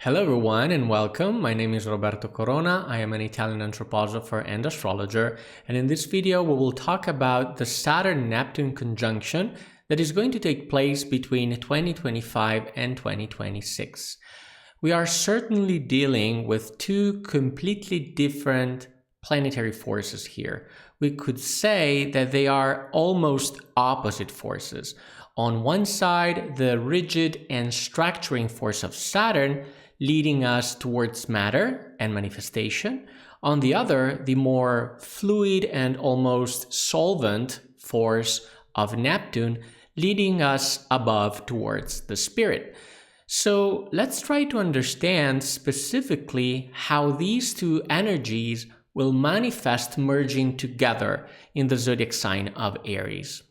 Hello everyone and welcome. My name is Roberto Corona. I am an Italian anthroposopher and astrologer, and in this video we will talk about the Saturn-Neptune conjunction that is going to take place between 2025 and 2026. We are certainly dealing with two completely different planetary forces here. We could say that they are almost opposite forces. On one side, the rigid and structuring force of Saturn, leading us towards matter and manifestation. On the other, the more fluid and almost solvent force of Neptune, leading us above towards the spirit. So let's try to understand specifically how these two energies will manifest merging together in the zodiac sign of Aries.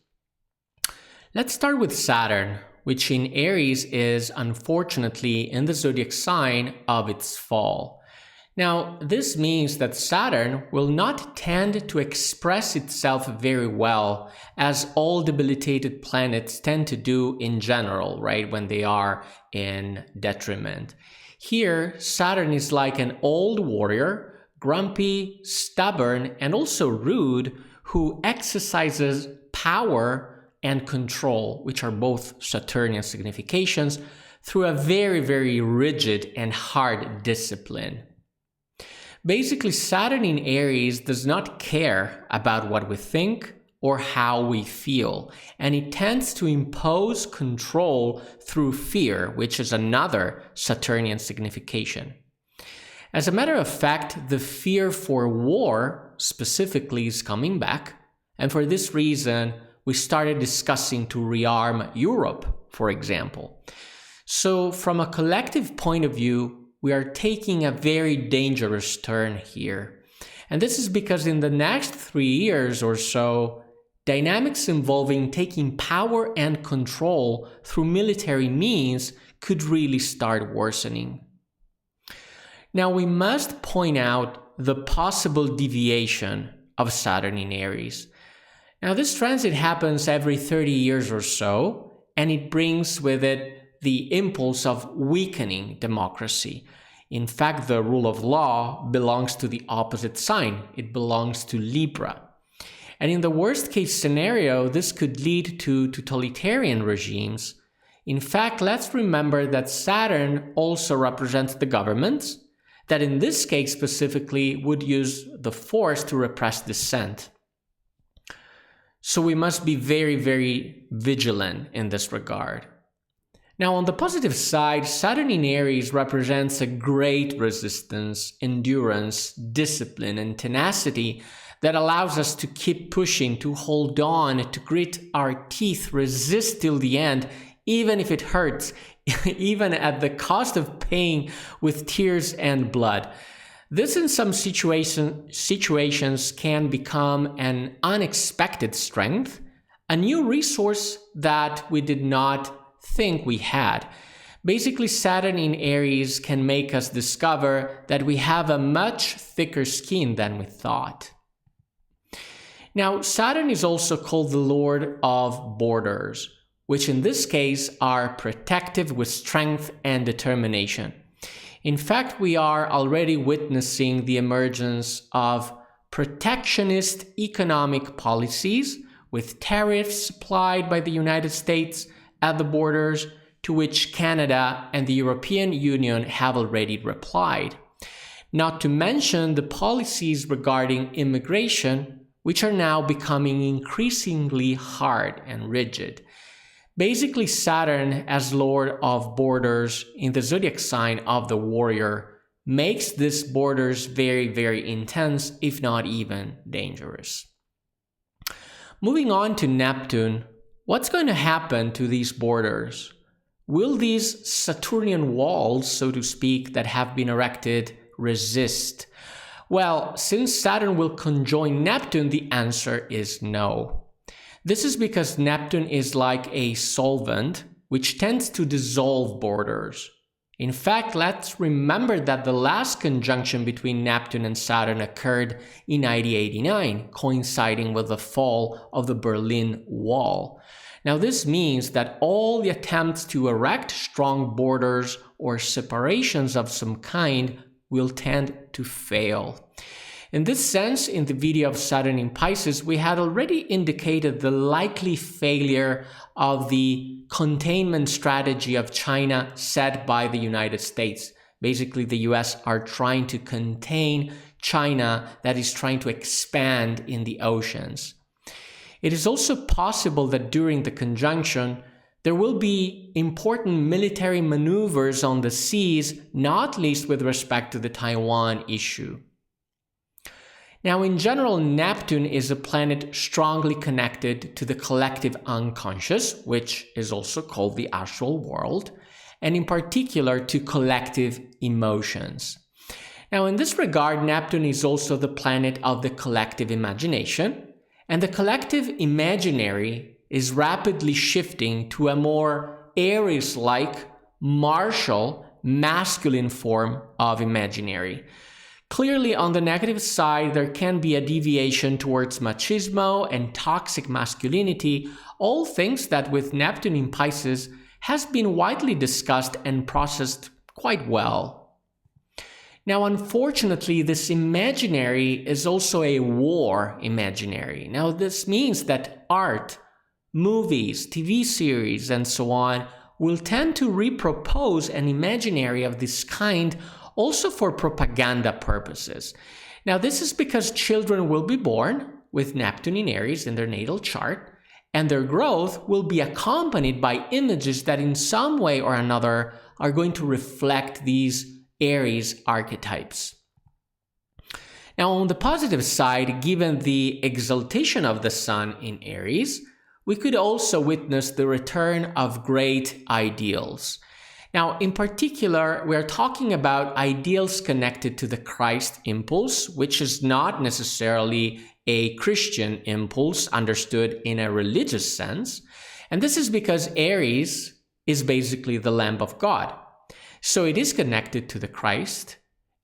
Let's start with Saturn, which in Aries is unfortunately in the zodiac sign of its fall. Now, this means that Saturn will not tend to express itself very well, as all debilitated planets tend to do in general, right, when they are in detriment. Here, Saturn is like an old warrior, grumpy, stubborn, and also rude, who exercises power and control, which are both Saturnian significations, through a very, very rigid and hard discipline. Basically, Saturn in Aries does not care about what we think or how we feel, and it tends to impose control through fear, which is another Saturnian signification. As a matter of fact, the fear for war specifically is coming back, and for this reason, we started discussing to rearm Europe, for example. So from a collective point of view, we are taking a very dangerous turn here. And this is because in the next 3 years or so, dynamics involving taking power and control through military means could really start worsening. Now we must point out the possible deviation of Saturn in Aries. Now, this transit happens every 30 years or so, and it brings with it the impulse of weakening democracy. In fact, the rule of law belongs to the opposite sign. It belongs to Libra. And in the worst case scenario, this could lead to totalitarian regimes. In fact, let's remember that Saturn also represents the governments, that in this case specifically would use the force to repress dissent. So we must be very, very vigilant in this regard. Now, on the positive side, Saturn in Aries represents a great resistance, endurance, discipline, and tenacity that allows us to keep pushing, to hold on, to grit our teeth, resist till the end, even if it hurts, even at the cost of paying with tears and blood. This in some situations can become an unexpected strength, a new resource that we did not think we had. Basically, Saturn in Aries can make us discover that we have a much thicker skin than we thought. Now, Saturn is also called the Lord of Borders, which in this case are protective with strength and determination. In fact, we are already witnessing the emergence of protectionist economic policies with tariffs applied by the United States at the borders, to which Canada and the European Union have already replied. Not to mention the policies regarding immigration, which are now becoming increasingly hard and rigid. Basically, Saturn, as Lord of Borders in the zodiac sign of the warrior, makes these borders very, very intense, if not even dangerous. Moving on to Neptune, what's going to happen to these borders? Will these Saturnian walls, so to speak, that have been erected resist? Well, since Saturn will conjoin Neptune, the answer is no. This is because Neptune is like a solvent, which tends to dissolve borders. In fact, let's remember that the last conjunction between Neptune and Saturn occurred in 1989, coinciding with the fall of the Berlin Wall. Now, this means that all the attempts to erect strong borders or separations of some kind will tend to fail. In this sense, in the video of Saturn in Pisces, we had already indicated the likely failure of the containment strategy of China set by the United States. Basically, the US are trying to contain China that is trying to expand in the oceans. It is also possible that during the conjunction, there will be important military maneuvers on the seas, not least with respect to the Taiwan issue. Now, in general, Neptune is a planet strongly connected to the collective unconscious, which is also called the astral world, and in particular to collective emotions. Now, in this regard, Neptune is also the planet of the collective imagination, and the collective imaginary is rapidly shifting to a more Aries-like, martial, masculine form of imaginary. Clearly, on the negative side, there can be a deviation towards machismo and toxic masculinity, all things that with Neptune in Pisces has been widely discussed and processed quite well. Now, unfortunately, this imaginary is also a war imaginary. Now, this means that art, movies, TV series, and so on will tend to repropose an imaginary of this kind also for propaganda purposes. Now, this is because children will be born with Neptune in Aries in their natal chart, and their growth will be accompanied by images that in some way or another are going to reflect these Aries archetypes. Now, on the positive side, given the exaltation of the Sun in Aries, we could also witness the return of great ideals. Now, in particular, we are talking about ideals connected to the Christ impulse, which is not necessarily a Christian impulse understood in a religious sense. And this is because Aries is basically the Lamb of God. So it is connected to the Christ.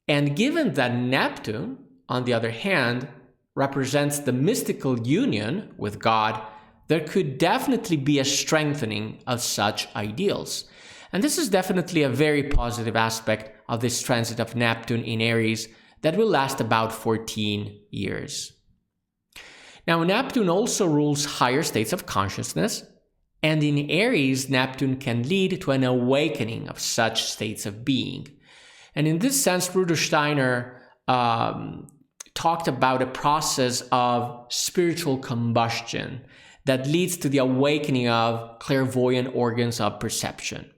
And given that Neptune, on the other hand, represents the mystical union with God, there could definitely be a strengthening of such ideals. And this is definitely a very positive aspect of this transit of Neptune in Aries that will last about 14 years. Now, Neptune also rules higher states of consciousness, and in Aries, Neptune can lead to an awakening of such states of being. And in this sense, Rudolf Steiner talked about a process of spiritual combustion that leads to the awakening of clairvoyant organs of perception.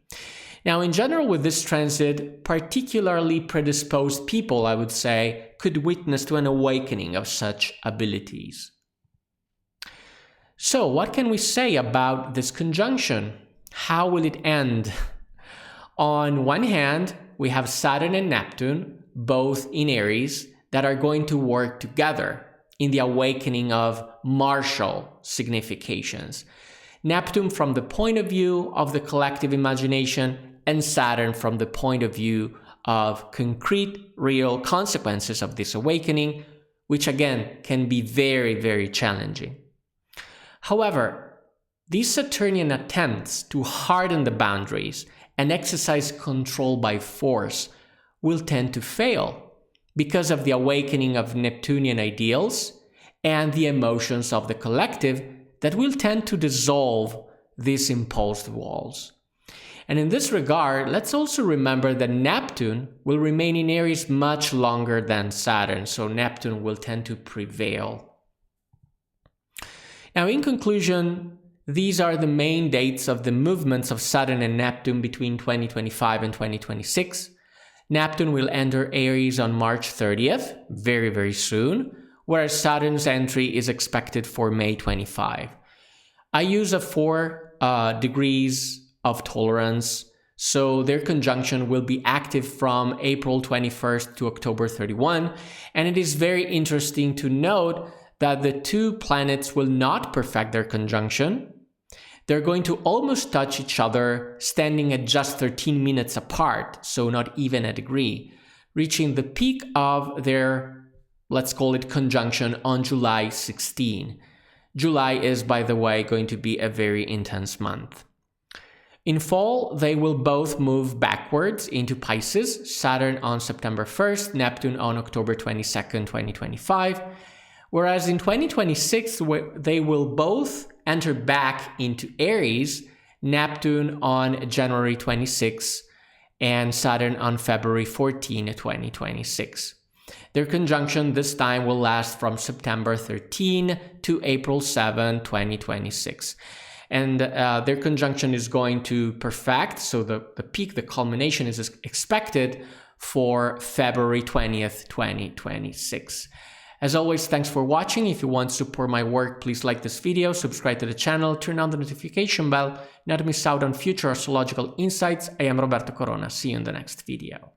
Now, in general, with this transit, particularly predisposed people, I would say, could witness to an awakening of such abilities. So, what can we say about this conjunction? How will it end? On one hand, we have Saturn and Neptune, both in Aries, that are going to work together in the awakening of martial significations. Neptune from the point of view of the collective imagination, and Saturn from the point of view of concrete, real consequences of this awakening, which again can be very, very challenging. However, these Saturnian attempts to harden the boundaries and exercise control by force will tend to fail because of the awakening of Neptunian ideals and the emotions of the collective that will tend to dissolve these imposed walls. And in this regard, let's also remember that Neptune will remain in Aries much longer than Saturn, so Neptune will tend to prevail. Now, in conclusion, these are the main dates of the movements of Saturn and Neptune between 2025 and 2026. Neptune will enter Aries on March 30th, very, very soon, whereas Saturn's entry is expected for May 25. I use a 4 degrees of tolerance, so their conjunction will be active from April 21st to October 31, and it is very interesting to note that the two planets will not perfect their conjunction. They're going to almost touch each other, standing at just 13 minutes apart, so not even a degree, reaching the peak of their, let's call it, conjunction on July 16. July is, by the way, going to be a very intense month. In fall, they will both move backwards into Pisces, Saturn on September 1st, Neptune on October 22nd, 2025. Whereas in 2026, they will both enter back into Aries, Neptune on January 26th and Saturn on February 14, 2026. Their conjunction this time will last from September 13 to April 7, 2026. And their conjunction is going to perfect, so the peak, the culmination is expected for February 20th, 2026. As always, thanks for watching. If you want to support my work, please like this video, subscribe to the channel, turn on the notification bell, not to miss out on future astrological insights. I am Roberto Corona. See you in the next video.